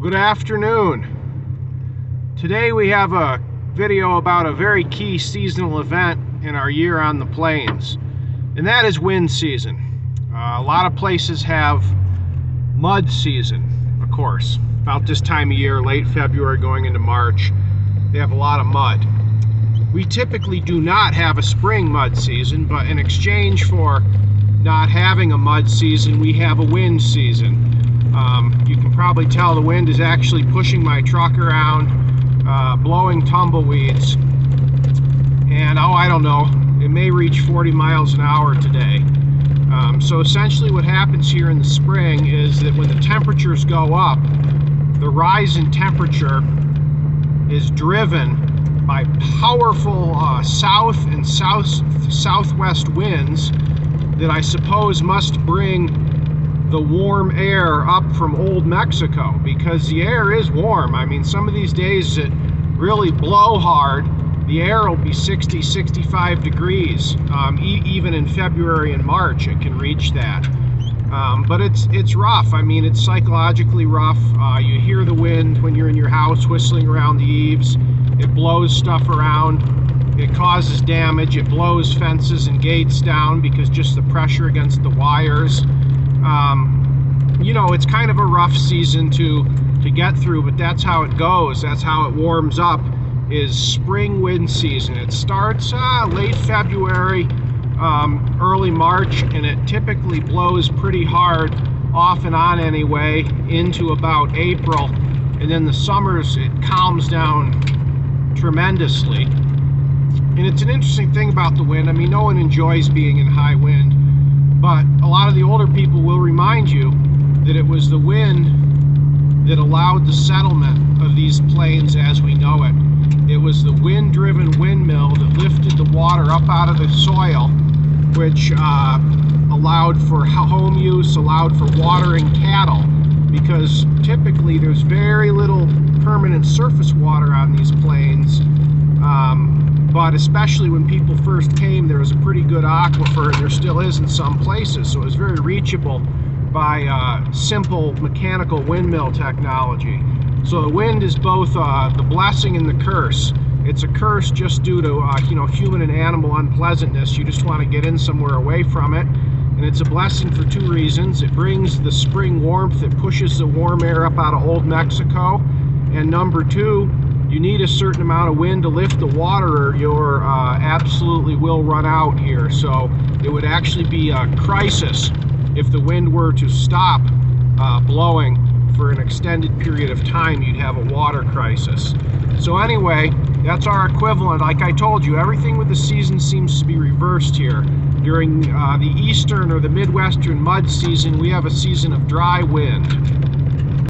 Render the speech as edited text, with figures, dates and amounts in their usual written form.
Good afternoon. Today we have a video about a very key seasonal event in our year on the plains, and that is wind season. A lot of places have mud season, of course. About this time of year, late February going into March, they have a lot of mud. We typically do not have a spring mud season, but in exchange for not having a mud season, we have a wind season. You can probably tell the wind is actually pushing my truck around, blowing tumbleweeds, and I don't know, it may reach 40 miles an hour today. So essentially what happens here in the spring is that when the temperatures go up, the rise in temperature is driven by powerful south and southwest winds that I suppose must bring the warm air up from old Mexico, because the air is warm. I mean, some of these days that really blow hard, the air will be 60, 65 degrees. Even in February and March it can reach that. But it's rough. I mean, it's psychologically rough. You hear the wind when you're in your house whistling around the eaves. It blows stuff around. It causes damage. It blows fences and gates down because just the pressure against the wires. You know, it's kind of a rough season to get through, but that's how it goes. That's how it warms up, is spring wind season. It starts late February, early March, and it typically blows pretty hard off and on anyway into about April, and then the summers it calms down tremendously. And it's an interesting thing about the wind. I mean, no one enjoys being in high wind, but a lot of the older people will remind you that it was the wind that allowed the settlement of these plains as we know it. It was the wind-driven windmill that lifted the water up out of the soil, which allowed for home use, allowed for watering cattle, because typically there's very little permanent surface water on these plains. But especially when people first came, there was a pretty good aquifer, and there still is in some places, so it was very reachable by simple mechanical windmill technology. So the wind is both the blessing and the curse. It's a curse just due to human and animal unpleasantness. You just want to get in somewhere away from it. And it's a blessing for two reasons. It brings the spring warmth. It pushes the warm air up out of old Mexico. And number two, you need a certain amount of wind to lift the water, or you absolutely will run out here. So it would actually be a crisis if the wind were to stop blowing for an extended period of time. You'd have a water crisis. So anyway, that's our equivalent. Like I told you, everything with the season seems to be reversed here. During the eastern or the midwestern mud season, we have a season of dry wind.